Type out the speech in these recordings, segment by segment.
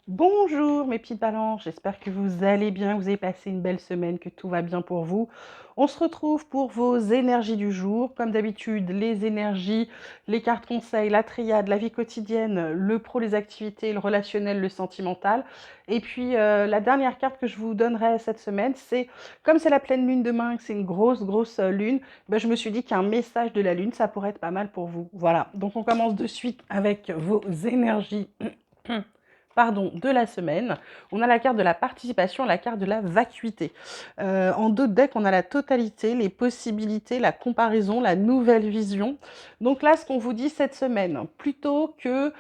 Bonjour mes petites balances, j'espère que vous allez bien, que vous avez passé une belle semaine, que tout va bien pour vous. On se retrouve pour vos énergies du jour. Comme d'habitude, les énergies, les cartes conseils, la triade, la vie quotidienne, le pro, les activités, le relationnel, le sentimental. Et puis la dernière carte que je vous donnerai cette semaine, c'est comme c'est la pleine lune demain, que c'est une grosse lune, ben, je me suis dit qu'un message de la lune, ça pourrait être pas mal pour vous. Voilà, donc on commence de suite avec vos énergies. Pardon, de la semaine. On a la carte de la participation, la carte de la vacuité. En deux decks, on a la totalité, les possibilités, la comparaison, la nouvelle vision. Donc là, ce qu'on vous dit cette semaine, plutôt que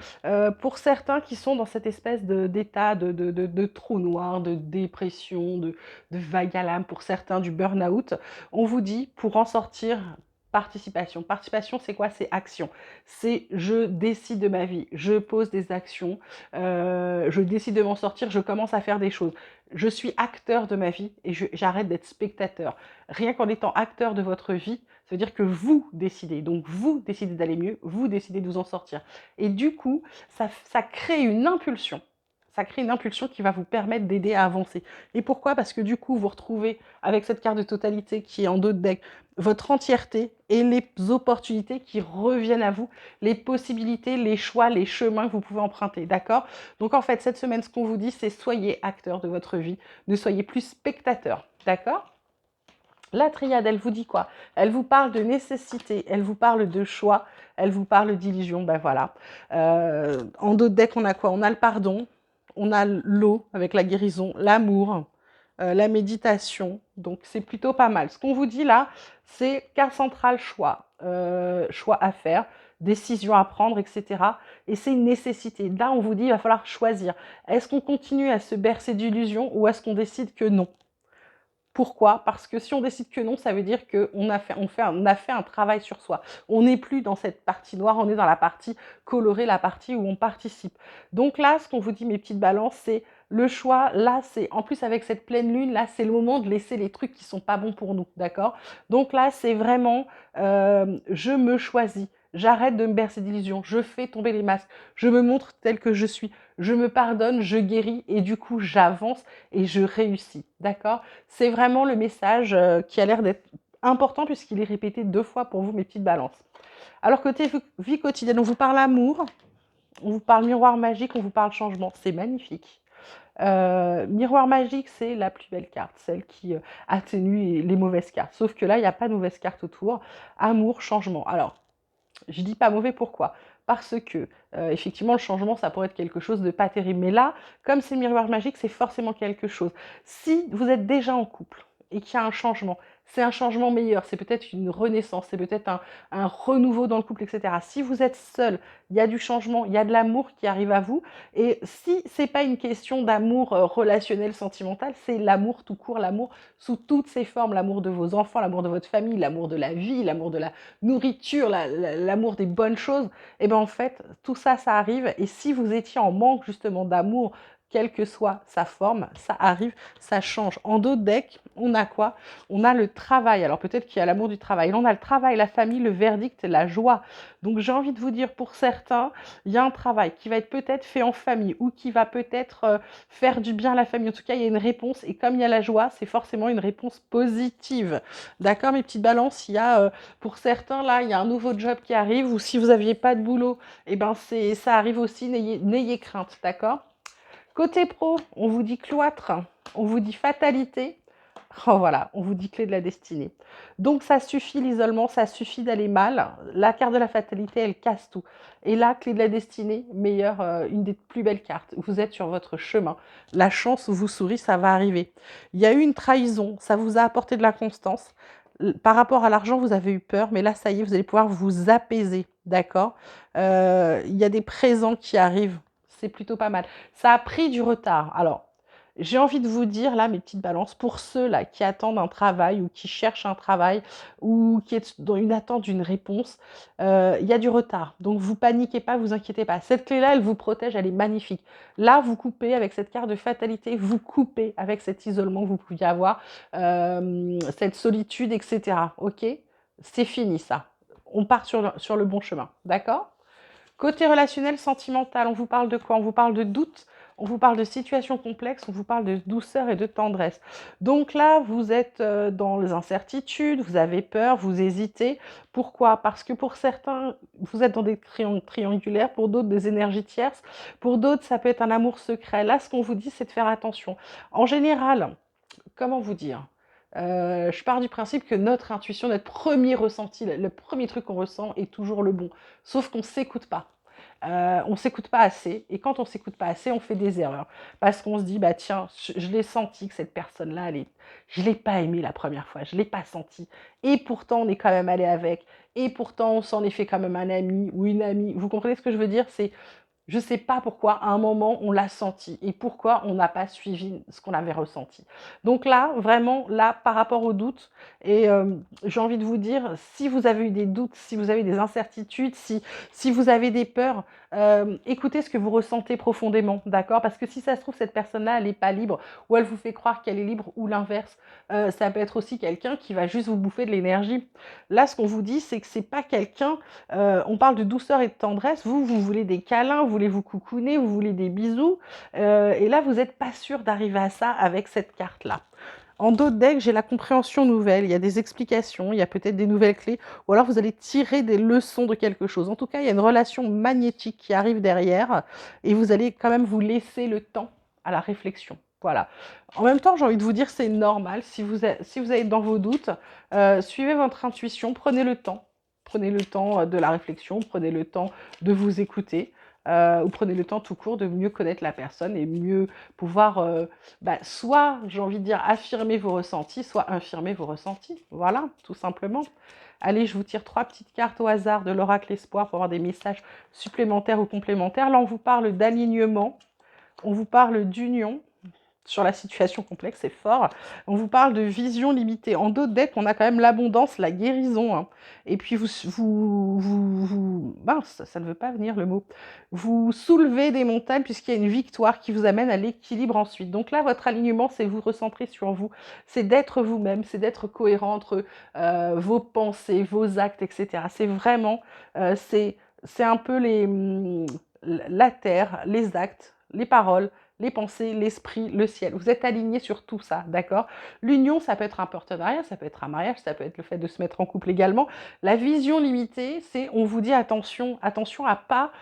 pour certains qui sont dans cette espèce d'état de trou noir, de dépression, de vague à l'âme, pour certains du burn-out, on vous dit, pour en sortir, participation. Participation, c'est quoi? C'est action. C'est je décide de ma vie, je pose des actions, je décide de m'en sortir, je commence à faire des choses. Je suis acteur de ma vie et j'arrête d'être spectateur. Rien qu'en étant acteur de votre vie, ça veut dire que vous décidez. Donc vous décidez d'aller mieux, vous décidez de vous en sortir. Et du coup, ça crée une impulsion. Ça crée une impulsion qui va vous permettre d'aider à avancer. Et pourquoi? Parce que du coup, vous retrouvez avec cette carte de totalité qui est en dos de deck votre entièreté et les opportunités qui reviennent à vous, les possibilités, les choix, les chemins que vous pouvez emprunter, d'accord? Donc en fait, cette semaine, ce qu'on vous dit, c'est soyez acteur de votre vie, ne soyez plus spectateur, d'accord? La triade, elle vous dit quoi? Elle vous parle de nécessité, elle vous parle de choix, elle vous parle d'illusion, ben voilà. En d'autres decks, on a quoi? On a le pardon, on a l'eau avec la guérison, l'amour, la méditation, donc c'est plutôt pas mal. Ce qu'on vous dit là, c'est carte centrale choix, choix à faire, décision à prendre, etc. Et c'est une nécessité. Là, on vous dit, il va falloir choisir. Est-ce qu'on continue à se bercer d'illusions ou est-ce qu'on décide que non? Pourquoi? Parce que si on décide que non, ça veut dire qu'on a fait un travail sur soi. On n'est plus dans cette partie noire, on est dans la partie colorée, la partie où on participe. Donc là, ce qu'on vous dit, mes petites balances, c'est le choix. Là, c'est en plus avec cette pleine lune, là, c'est le moment de laisser les trucs qui sont pas bons pour nous, d'accord? Donc là, c'est vraiment, je me choisis. J'arrête de me bercer d'illusions, je fais tomber les masques, je me montre tel que je suis, je me pardonne, je guéris et du coup j'avance et je réussis, d'accord? C'est vraiment le message qui a l'air d'être important puisqu'il est répété 2 fois pour vous, mes petites balances. Alors côté vie quotidienne, on vous parle amour, on vous parle miroir magique, on vous parle changement. C'est magnifique. Miroir magique, c'est la plus belle carte, celle qui atténue les mauvaises cartes. Sauf que là, il n'y a pas de mauvaises cartes autour. Amour, changement. Alors, je dis pas mauvais, pourquoi? Parce que, effectivement, le changement, ça pourrait être quelque chose de pas terrible. Mais là, comme c'est miroir magique, c'est forcément quelque chose. Si vous êtes déjà en couple et qu'il y a un changement, c'est un changement meilleur, c'est peut-être une renaissance, c'est peut-être un renouveau dans le couple, etc. Si vous êtes seul, il y a du changement, il y a de l'amour qui arrive à vous. Et si c'est pas une question d'amour relationnel, sentimental, c'est l'amour tout court, l'amour sous toutes ses formes, l'amour de vos enfants, l'amour de votre famille, l'amour de la vie, l'amour de la nourriture, l'amour des bonnes choses, et bien en fait, tout ça, ça arrive. Et si vous étiez en manque justement d'amour, quelle que soit sa forme, ça arrive, ça change. En d'autres decks, on a quoi? On a le travail. Alors peut-être qu'il y a l'amour du travail. Là, on a le travail, la famille, le verdict, la joie. Donc j'ai envie de vous dire, pour certains, il y a un travail qui va être peut-être fait en famille ou qui va peut-être faire du bien à la famille. En tout cas, il y a une réponse. Et comme il y a la joie, c'est forcément une réponse positive. D'accord, mes petites balances? Il y a pour certains, là, il y a un nouveau job qui arrive, ou si vous n'aviez pas de boulot, eh ben ça arrive aussi, n'ayez crainte, d'accord? Côté pro, on vous dit cloître, on vous dit fatalité, oh voilà, on vous dit clé de la destinée. Donc ça suffit l'isolement, ça suffit d'aller mal. La carte de la fatalité, elle casse tout. Et là, clé de la destinée, meilleure, une des plus belles cartes. Vous êtes sur votre chemin. La chance vous sourit, ça va arriver. Il y a eu une trahison, ça vous a apporté de la constance. Par rapport à l'argent, vous avez eu peur, mais là, ça y est, vous allez pouvoir vous apaiser, d'accord? Il y a des présents qui arrivent, c'est plutôt pas mal. Ça a pris du retard. Alors, j'ai envie de vous dire, là, mes petites balances, pour ceux-là qui attendent un travail ou qui cherchent un travail ou qui est dans une attente d'une réponse, il y a du retard. Donc, vous paniquez pas, vous inquiétez pas. Cette clé-là, elle vous protège, elle est magnifique. Là, vous coupez avec cette carte de fatalité, vous coupez avec cet isolement que vous pouviez avoir, cette solitude, etc. Ok? C'est fini, ça. On part sur le bon chemin. D'accord? Côté relationnel, sentimental, on vous parle de quoi? On vous parle de doute, on vous parle de situations complexes, on vous parle de douceur et de tendresse. Donc là, vous êtes dans les incertitudes, vous avez peur, vous hésitez. Pourquoi? Parce que pour certains, vous êtes dans des triangulaires, pour d'autres, des énergies tierces, pour d'autres, ça peut être un amour secret. Là, ce qu'on vous dit, c'est de faire attention. En général, comment vous dire? Je pars du principe que notre intuition, notre premier ressenti, le premier truc qu'on ressent est toujours le bon. Sauf qu'on ne s'écoute pas. On ne s'écoute pas assez. Et quand on ne s'écoute pas assez, on fait des erreurs. Parce qu'on se dit, bah tiens, je l'ai senti que cette personne-là, je ne l'ai pas aimée la première fois, je ne l'ai pas senti. Et pourtant, on est quand même allé avec. Et pourtant, on s'en est fait quand même un ami ou une amie. Vous comprenez ce que je veux dire? C'est je ne sais pas pourquoi, à un moment, on l'a senti et pourquoi on n'a pas suivi ce qu'on avait ressenti. Donc là, vraiment, là, par rapport aux doutes, et j'ai envie de vous dire, si vous avez eu des doutes, si vous avez des incertitudes, si vous avez des peurs, écoutez ce que vous ressentez profondément, d'accord? Parce que si ça se trouve, cette personne-là, elle n'est pas libre, ou elle vous fait croire qu'elle est libre, ou l'inverse. Ça peut être aussi quelqu'un qui va juste vous bouffer de l'énergie. Là, ce qu'on vous dit, c'est que c'est pas quelqu'un on parle de douceur et de tendresse. Vous voulez des câlins, vous voulez vous coucouner, vous voulez des bisous. Et là, vous n'êtes pas sûr d'arriver à ça avec cette carte-là. En d'autres decks, j'ai la compréhension nouvelle, il y a des explications, il y a peut-être des nouvelles clés, ou alors vous allez tirer des leçons de quelque chose. En tout cas, il y a une relation magnétique qui arrive derrière, et vous allez quand même vous laisser le temps à la réflexion. Voilà. En même temps, j'ai envie de vous dire, c'est normal. Si vous êtes dans vos doutes, suivez votre intuition, prenez le temps. Prenez le temps de la réflexion, prenez le temps de vous écouter, ou prenez le temps tout court de mieux connaître la personne et mieux pouvoir, soit, j'ai envie de dire, affirmer vos ressentis, soit infirmer vos ressentis. Voilà, tout simplement. Allez, je vous tire 3 petites cartes au hasard de l'oracle espoir pour avoir des messages supplémentaires ou complémentaires. Là, on vous parle d'alignement, on vous parle d'union, sur la situation complexe, c'est fort. On vous parle de vision limitée. En d'autres decks, on a quand même l'abondance, la guérison. Hein. Et puis, mince, ça ne veut pas venir le mot. Vous soulevez des montagnes puisqu'il y a une victoire qui vous amène à l'équilibre ensuite. Donc là, votre alignement, c'est vous recentrer sur vous. C'est d'être vous-même, c'est d'être cohérent entre vos pensées, vos actes, etc. C'est vraiment, c'est un peu la terre, les actes, les paroles, les pensées, l'esprit, le ciel. Vous êtes aligné sur tout ça, d'accord? L'union, ça peut être un partenariat, ça peut être un mariage, ça peut être le fait de se mettre en couple également. La vision limitée, c'est on vous dit attention, attention à pas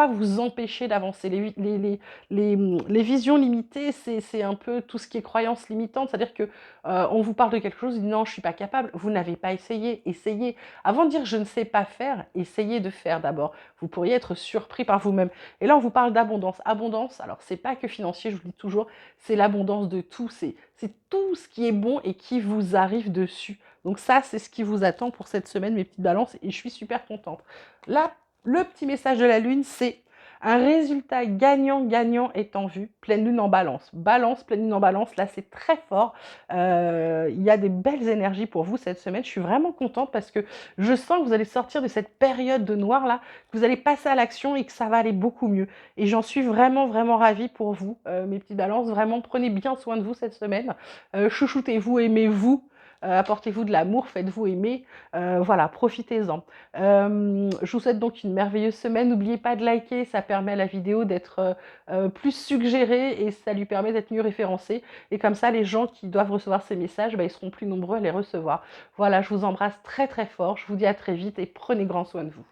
vous empêcher d'avancer. Les visions limitées, c'est un peu tout ce qui est croyance limitante, c'est-à-dire que on vous parle de quelque chose, dit non, je suis pas capable, vous n'avez pas essayé, essayez. Avant de dire je ne sais pas faire, essayez de faire d'abord. Vous pourriez être surpris par vous-même. Et là, on vous parle d'abondance. Abondance, alors c'est pas que financier, je vous le dis toujours, c'est l'abondance de tout. C'est tout ce qui est bon et qui vous arrive dessus. Donc ça, c'est ce qui vous attend pour cette semaine, mes petites balances, et je suis super contente. Là, le petit message de la Lune, c'est un résultat gagnant-gagnant est en vue, pleine lune en balance. Balance, pleine lune en balance, là c'est très fort. Il y a des belles énergies pour vous cette semaine. Je suis vraiment contente parce que je sens que vous allez sortir de cette période de noir là, que vous allez passer à l'action et que ça va aller beaucoup mieux. Et j'en suis vraiment, vraiment ravie pour vous, mes petites balances. Vraiment, prenez bien soin de vous cette semaine. Chouchoutez-vous, aimez-vous. Apportez-vous de l'amour, faites-vous aimer, voilà, profitez-en. Je vous souhaite donc une merveilleuse semaine. N'oubliez pas de liker, ça permet à la vidéo d'être plus suggérée et ça lui permet d'être mieux référencée. Et comme ça, les gens qui doivent recevoir ces messages, ils seront plus nombreux à les recevoir. Voilà, je vous embrasse très très fort. Je vous dis à très vite et prenez grand soin de vous.